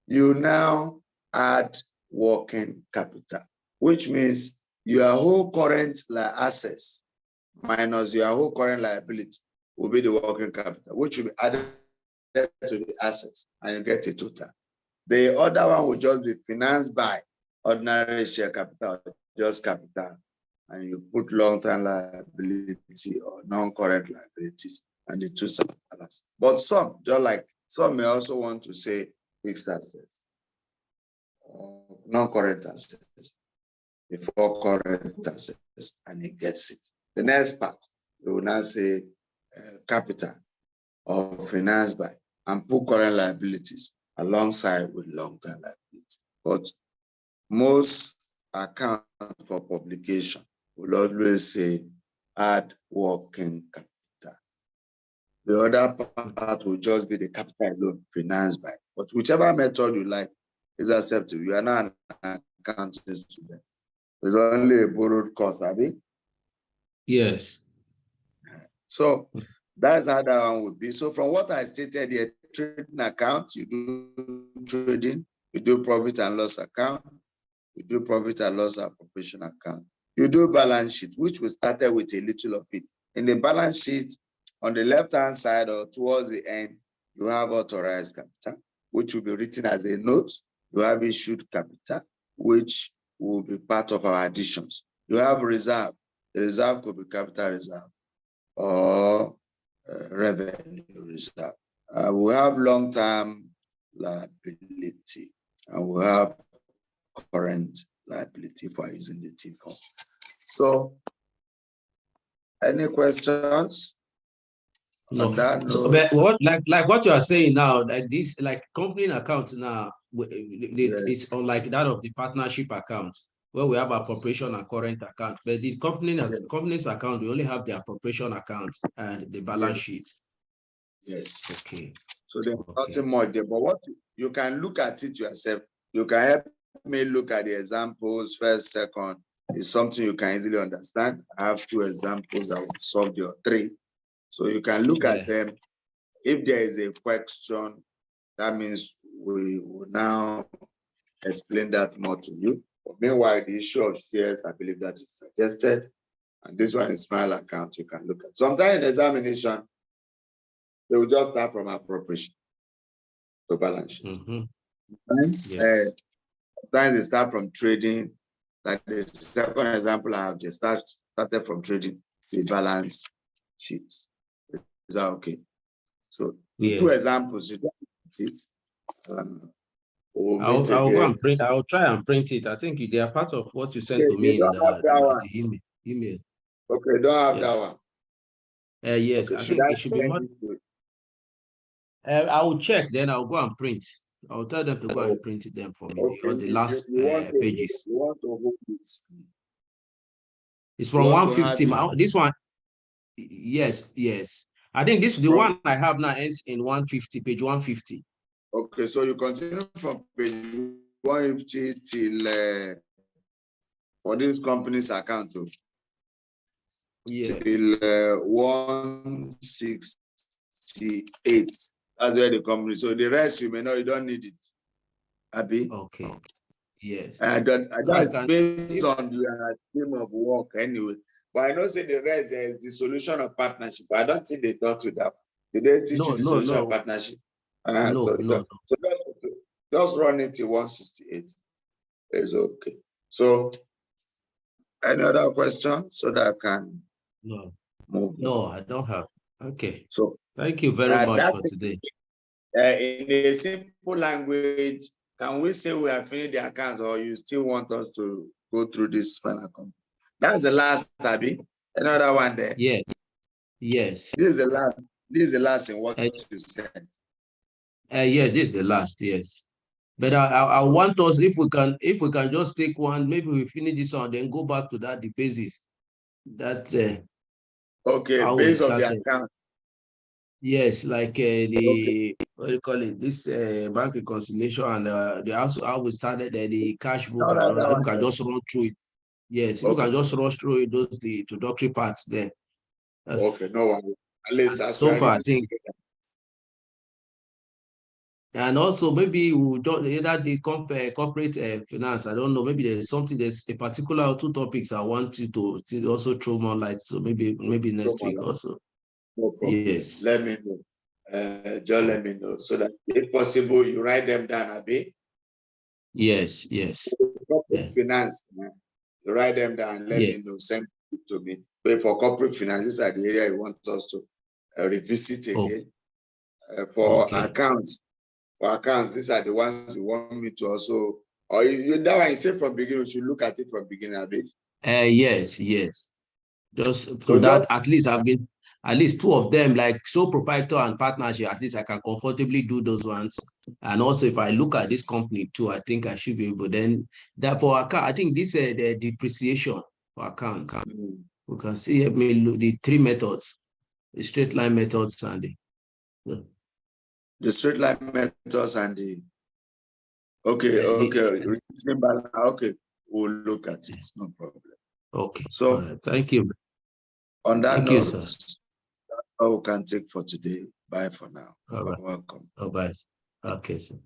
You now add working capital, which means your whole current assets minus your whole current liability will be the working capital, which will be added to the assets, and you get a total. The other one will just be financed by ordinary share capital, just capital, and you put long-term liability or non-current liabilities, and the two balance. But some, just like some may also want to say fixed assets or non-current assets before current assets, and it gets it. The next part, we will now say capital or financed by, and put current liabilities alongside with long-term liabilities. But most accounts for publication will always say add working capital. The other part will just be the capital loan financed by. But whichever method you like is acceptable. You are not an accounting student. There's only a borrowed cost, Abi. Yes. So that's how that one would be. So from what I stated here, trading account, you do trading, you do profit and loss account, you do profit and loss appropriation account. You do balance sheet, which we started with a little of it. In the balance sheet, on the left-hand side or towards the end, you have authorized capital, which will be written as a note. You have issued capital, which will be part of our additions. You have reserve. The reserve could be capital reserve or revenue reserve. We have long-term liability, and we have current liability for using the T form. So, any questions? No. So, but what like what you are saying now, like this, like company account now, it's unlike that of the partnership account, where we have appropriation and current account. But the company's account, we only have the appropriation account and the balance sheet. Yes. Okay. So there's nothing more there. But what you can look at it yourself. You can help me look at the examples first, second. It's something you can easily understand. I have 2 examples that will solve your 3. So you can look at them. If there is a question, that means we will now explain that more to you. But meanwhile, the issue of shares, I believe that is suggested. And this one is file account you can look at. Sometimes in examination, they will just start from appropriation to balance sheet. Sometimes they start from trading. Like the second example I have just started from trading, see balance sheets. Is that okay? So the 2 examples, you don't it. I'll go and print. I'll try and print it. I think they are part of what you sent to me in the email. Okay, don't have that one. Yes, okay, I think it should be more. I will check, then I'll go and print. I'll tell them to go and print them for me, or the last pages. You want to hold it. It's from 150. This one, yes. I think the one I have now ends in 150, page 150. Okay, so you continue from page 150 till for this company's account. Till 168. That's where the company. So the rest you may know you don't need it. Abi? Okay. Yes. I don't based on the theme of work anyway. But I know say the rest there is the solution of partnership. I don't think they taught you that. Did they teach you the solution of partnership? No. So just run it to 168. It's okay. So any other questions so that I can move on? No, I don't have. Okay. So thank you very much for today. In a simple language, can we say we have finished the accounts, or you still want us to go through this final account? That's the last, Abby. Another one there. Yes. This is the last. This is the last in what you said. Yeah, this is the last. Yes. But I want us, if we can just take one, maybe we finish this one, then go back to that, the basis. That okay, base of the account. Yes, like the what do you call it? This bank reconciliation and the also how we started the cash book. And all that. We can just run through it. Yes, we can just rush through it, those the introductory parts there. Okay, no one. At least so far, I think. And also maybe we'll do either the corporate finance. I don't know. Maybe there's a particular 2 topics I want you to also throw more light. So maybe next week also. No problem. Yes. Let me know. Just let me know so that if possible you write them down, Abi. Yes. Corporate finance, you write them down. Let me know. Send it to me. But for corporate finance, these are the area you want us to revisit again. For accounts, these are the ones you want me to also. Or that one you say from beginning. We should look at it from beginning, Abi. Yes. Just so that at least I've been. At least 2 of them, like sole proprietor and partnership, at least I can comfortably do those ones. And also, if I look at this company too, I think I should be able. Then that for account, I think this the depreciation for accounts. We can see the 3 methods, the straight line methods and the straight line methods and the okay. We'll look at it. No problem. Okay. So thank you. On that note, that's all we can take for today. Bye for now. All right. Welcome. Bye. Okay, sir.